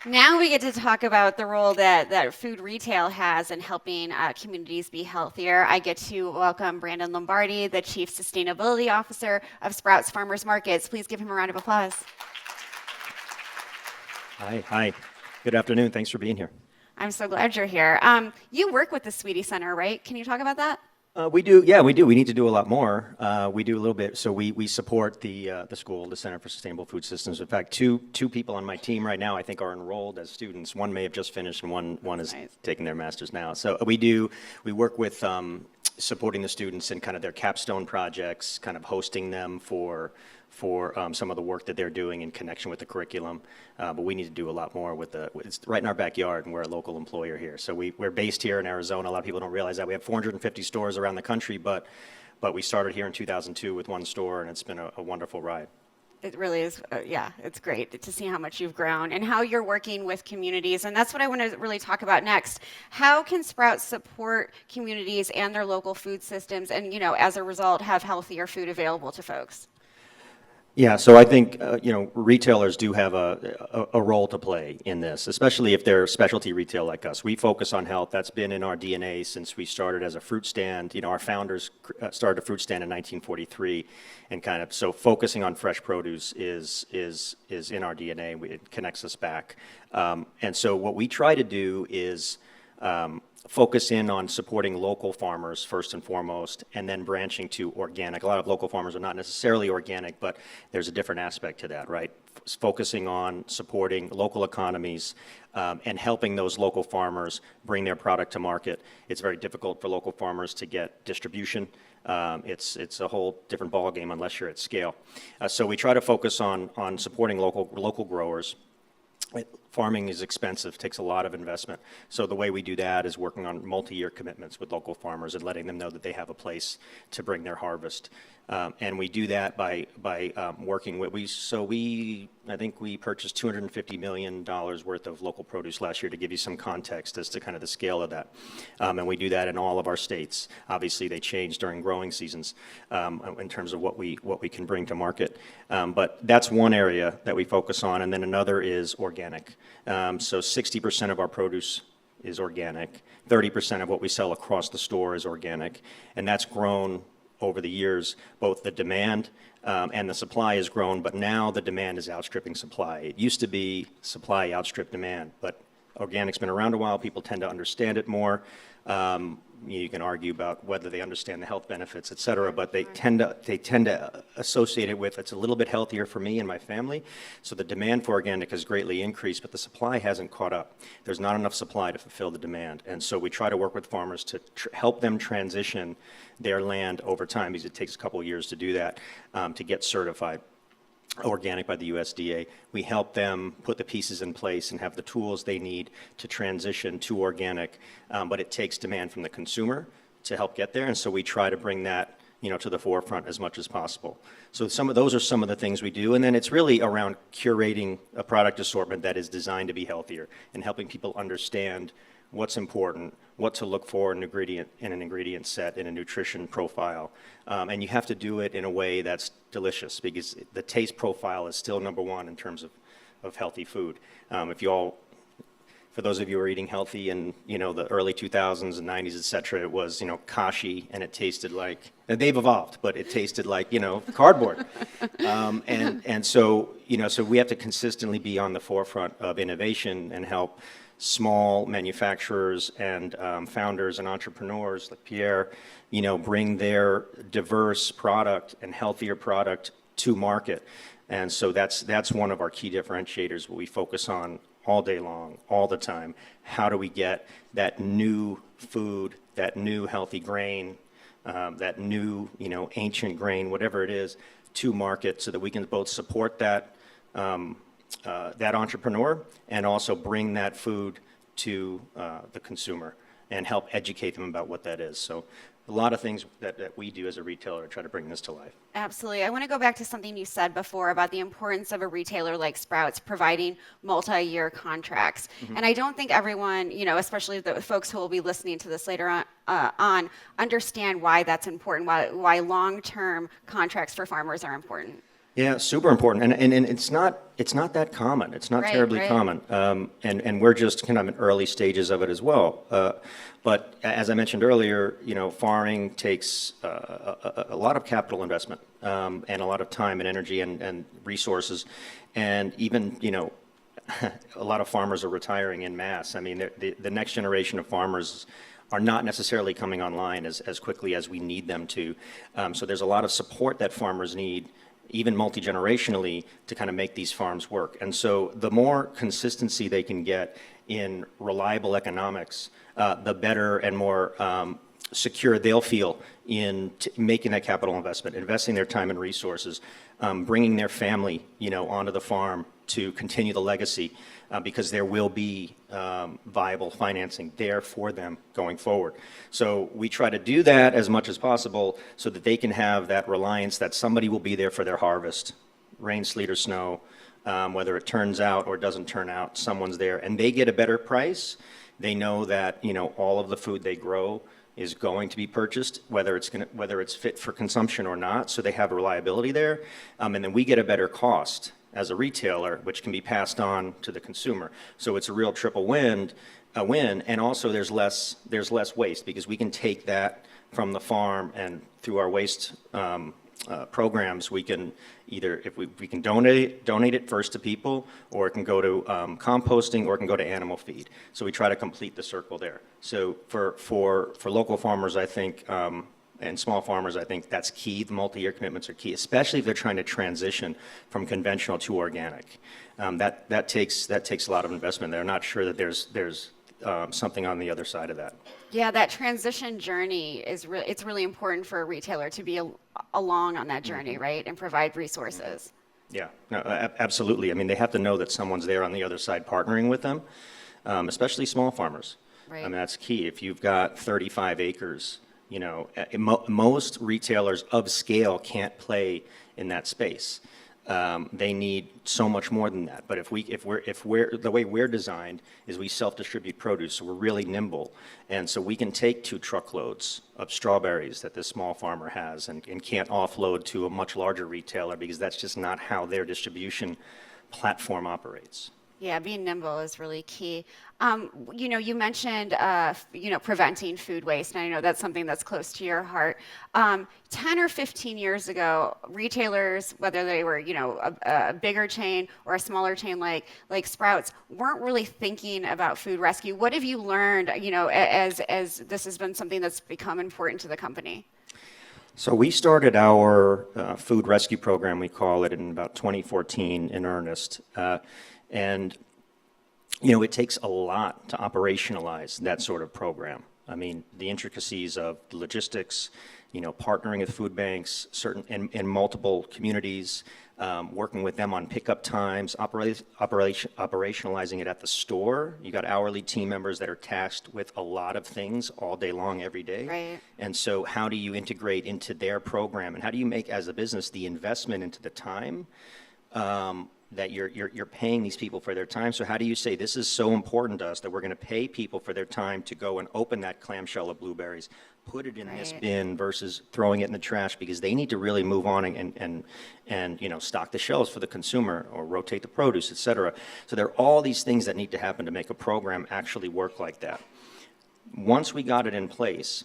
Now we get to talk about the role that food retail has in helping communities be healthier. I get to welcome Brandon Lombardi, the Chief Sustainability Officer of Sprouts Farmers Markets. Please give him a round of applause. Hi. Good afternoon. Thanks for being here. I'm so glad you're here. You work with the Sweetie Center, right? Can you talk about that? We do, yeah, we do. We need to do a lot more. We do a little bit. So we support the school, the Center for Sustainable Food Systems. In fact, two people on my team right now, I think, are enrolled as students. One may have just finished, and one is Nice. taking their master's now. So we work with supporting the students in kind of their capstone projects, kind of hosting them for some of the work that they're doing in connection with the curriculum. But we need to do a lot more it's right in our backyard, and we're a local employer here. So we're based here in Arizona. A lot of people don't realize that. We have 450 stores around the country, but we started here in 2002 with one store, and it's been a wonderful ride. It really is, yeah, it's great to see how much you've grown and how you're working with communities. And that's what I want to really talk about next. How can Sprouts support communities and their local food systems and, as a result, have healthier food available to folks? Yeah, so I think retailers do have a role to play in this, especially if they're specialty retail like us. We focus on health. That's been in our DNA since we started as a fruit stand. Our founders started a fruit stand in 1943, and kind of so focusing on fresh produce is in our DNA. It connects us back, and so what we try to do is focus in on supporting local farmers first and foremost, and then branching to organic. A lot of local farmers are not necessarily organic, but there's a different aspect to that, right? Focusing on supporting local economies and helping those local farmers bring their product to market. It's very difficult for local farmers to get distribution. It's a whole different ballgame unless you're at scale. So we try to focus on supporting local growers. Farming is expensive, takes a lot of investment. So the way we do that is working on multi-year commitments with local farmers and letting them know that they have a place to bring their harvest. And we do that by working with, I think we purchased $250 million worth of local produce last year, to give you some context as to kind of the scale of that. And we do that in all of our states. Obviously, they change during growing seasons in terms of what we can bring to market. But that's one area that we focus on, and then another is organic. So 60% of our produce is organic. 30% of what we sell across the store is organic, and that's grown over the years. Both the demand and the supply has grown, but now the demand is outstripping supply. It used to be supply outstripped demand, but organic's been around a while. People tend to understand it more. You can argue about whether they understand the health benefits, et cetera, but they tend to associate it with, it's a little bit healthier for me and my family. So the demand for organic has greatly increased, but the supply hasn't caught up. There's not enough supply to fulfill the demand. And so we try to work with farmers to help them transition their land over time, because it takes a couple of years to do that, to get certified organic by the USDA. We help them put the pieces in place and have the tools they need to transition to organic, but it takes demand from the consumer to help get there, and so we try to bring that to the forefront as much as possible. So those are some of the things we do, and then it's really around curating a product assortment that is designed to be healthier and helping people understand what's important, what to look for in an ingredient set, in a nutrition profile. And you have to do it in a way that's delicious, because the taste profile is still number one in terms of healthy food. For those of you who are eating healthy in the early 2000s and 90s, et cetera, it was kashi, and it tasted like, they've evolved, but it tasted like cardboard. So we have to consistently be on the forefront of innovation and help small manufacturers and founders and entrepreneurs like Pierre, bring their diverse product and healthier product to market. And so that's one of our key differentiators, what we focus on all day long, all the time. How do we get that new food, that new healthy grain, that new ancient grain, whatever it is, to market, so that we can both support that entrepreneur and also bring that food to the consumer and help educate them about what that is. So a lot of things that we do as a retailer to try to bring this to life. Absolutely. I want to go back to something you said before about the importance of a retailer like Sprouts providing multi-year contracts. Mm-hmm. And I don't think everyone, especially the folks who will be listening to this later on understand why that's important, why long-term contracts for farmers are important. Yeah, super important, and it's not that common. It's not Right, terribly right. common, and we're just kind of in early stages of it as well. But as I mentioned earlier, farming takes a lot of capital investment, and a lot of time and energy and resources, and even a lot of farmers are retiring en masse. I mean, the next generation of farmers are not necessarily coming online as quickly as we need them to. So there's a lot of support that farmers need, even multi-generationally, to kind of make these farms work. And so the more consistency they can get in reliable economics, the better and more secure they'll feel in making that capital investment, investing their time and resources, bringing their family, onto the farm to continue the legacy, because there will be viable financing there for them going forward. So we try to do that as much as possible so that they can have that reliance that somebody will be there for their harvest, rain, sleet, or snow, whether it turns out or doesn't turn out, someone's there, and they get a better price. They know that all of the food they grow is going to be purchased, whether it's fit for consumption or not. So they have reliability there, and then we get a better cost as a retailer, which can be passed on to the consumer. So it's a real triple win, and also there's less waste, because we can take that from the farm, and through our waste programs, we can either, if we can donate it first to people, or it can go to composting, or it can go to animal feed. So we try to complete the circle there. So for local farmers, I think, and small farmers, I think that's key. The multi-year commitments are key, especially if they're trying to transition from conventional to organic. That takes a lot of investment. They're not sure that there's something on the other side of that. Yeah, that transition journey it's really important for a retailer to be along on that journey, right? And provide resources. Yeah, no, absolutely. I mean, they have to know that someone's there on the other side partnering with them, especially small farmers. Right. I mean, that's key. If you've got 35 acres, most retailers of scale can't play in that space. They need so much more than that. But if we're the way we're designed is we self-distribute produce, so we're really nimble, and so we can take 2 truckloads of strawberries that this small farmer has and can't offload to a much larger retailer, because that's just not how their distribution platform operates. Yeah, being nimble is really key. You mentioned, preventing food waste, and I know that's something that's close to your heart. 10 or 15 years ago, retailers, whether they were, a bigger chain or a smaller chain like Sprouts, weren't really thinking about food rescue. What have you learned, as this has been something that's become important to the company? So we started our food rescue program, we call it, in about 2014 in earnest. And it takes a lot to operationalize that sort of program. I mean, the intricacies of the logistics, partnering with food banks, in multiple communities, working with them on pickup times, operationalizing it at the store. You got hourly team members that are tasked with a lot of things all day long, every day. Right. And so how do you integrate into their program, and how do you make, as a business, the investment into the time that you're paying these people for their time? So how do you say, this is so important to us that we're going to pay people for their time to go and open that clamshell of blueberries, put it in this bin versus throwing it in the trash, because they need to really move on and stock the shelves for the consumer, or rotate the produce, et cetera. So there are all these things that need to happen to make a program actually work like that. Once we got it in place,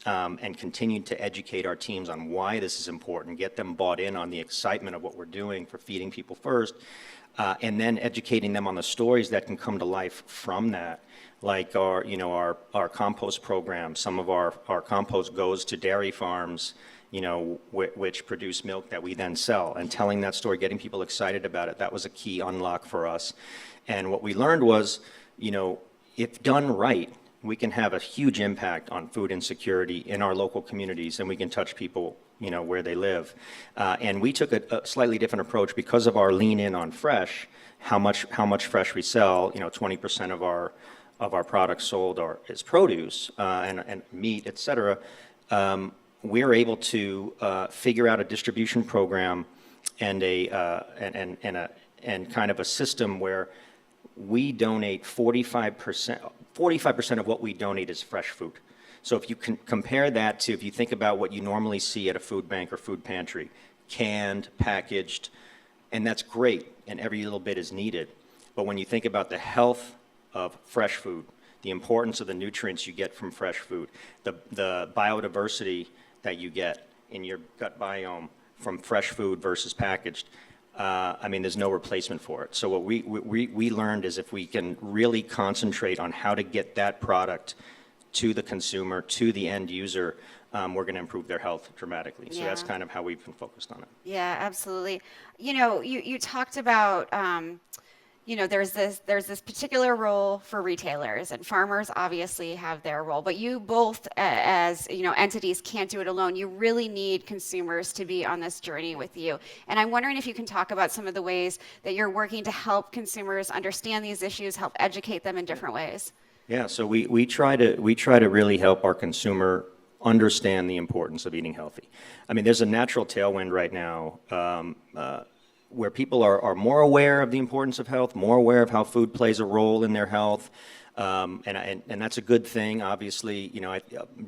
and continued to educate our teams on why this is important, get them bought in on the excitement of what we're doing for feeding people first, and then educating them on the stories that can come to life from that, like our compost program. Some of our compost goes to dairy farms, which produce milk that we then sell, and telling that story, getting people excited about it, that was a key unlock for us. And what we learned was, if done right, we can have a huge impact on food insecurity in our local communities, and we can touch people, where they live. And we took a slightly different approach because of our lean in on fresh, how much fresh we sell. 20% of our products sold is produce, and meat, et cetera. We're able to figure out a distribution program and kind of a system where we donate 45% of what we donate is fresh food. So if you can compare that to, if you think about what you normally see at a food bank or food pantry, canned, packaged, and that's great, and every little bit is needed. But when you think about the health of fresh food, the importance of the nutrients you get from fresh food, the biodiversity that you get in your gut biome from fresh food versus packaged, I mean, there's no replacement for it. So what we learned is if we can really concentrate on how to get that product to the consumer, to the end user, we're going to improve their health dramatically. So that's Yeah. kind of how we've been focused on it. Yeah, absolutely. You know, you talked about, you know, there's this particular role for retailers, and farmers obviously have their role, but you both, as you know, entities can't do it alone. You really need consumers to be on this journey with you. And I'm wondering if you can talk about some of the ways that you're working to help consumers understand these issues, help educate them in different ways. Yeah, so we try to really help our consumer understand the importance of eating healthy. I mean, there's a natural tailwind right now where people are more aware of the importance of health, more aware of how food plays a role in their health. And that's a good thing. Obviously, you know,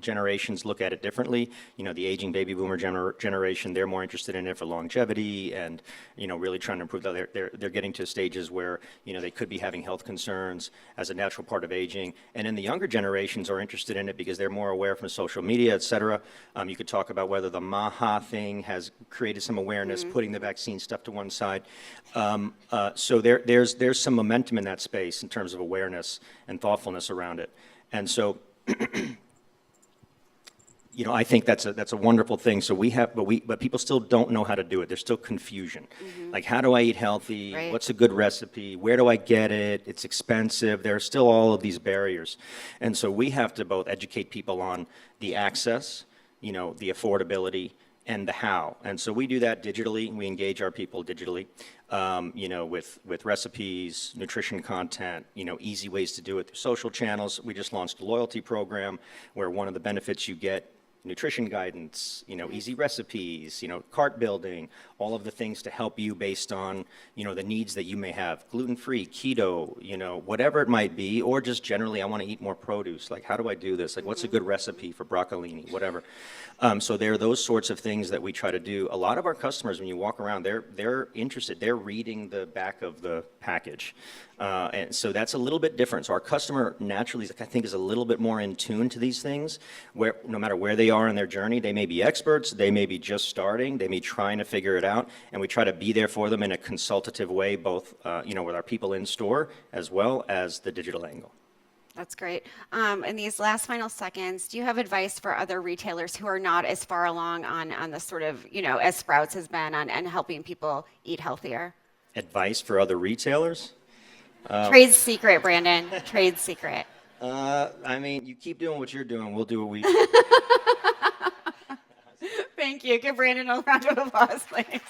generations look at it differently. You know, the aging baby boomer generation, they're more interested in it for longevity and, you know, really trying to improve that. They're getting to stages where, you know, they could be having health concerns as a natural part of aging. And then the younger generations are interested in it because they're more aware from social media, et cetera. You could talk about whether the MAHA thing has created some awareness, putting the vaccine stuff to one side. So there's some momentum in that space in terms of awareness and thoughtfulness around it. And so, you know, I think that's a wonderful thing. So but people still don't know how to do it. There's still confusion. Like, how do I eat healthy? Right. What's a good recipe? Where do I get it? It's expensive. There are still all of these barriers. And so we have to both educate people on the access, you know, the affordability, and the how. And so we do that digitally. We engage our people digitally, you know, with recipes, nutrition content, you know, easy ways to do it through social channels. We just launched a loyalty program where one of the benefits you get, nutrition guidance, you know, easy recipes, you know, cart building, all of the things to help you based on, you know, the needs that you may have, gluten-free, keto, you know, whatever it might be, or just generally, I want to eat more produce. Like, how do I do this? Like, what's a good recipe for broccolini, whatever. So there are those sorts of things that we try to do. A lot of our customers, when you walk around, they're interested. They're reading the back of the package. And so that's a little bit different. So our customer naturally, I think, is a little bit more in tune to these things, where no matter where they are in their journey, they may be experts, they may be just starting, they may be trying to figure it out, and we try to be there for them in a consultative way, both you know, with our people in store as well as the digital angle. That's great. In these last final seconds, do you have advice for other retailers who are not as far along on the sort of, you know, as Sprouts has been on and helping people eat healthier? Advice for other retailers? Trade secret, Brandon. Trade secret. I mean, you keep doing what you're doing, we'll do what we do. Thank you. Give Brandon a round of applause, please.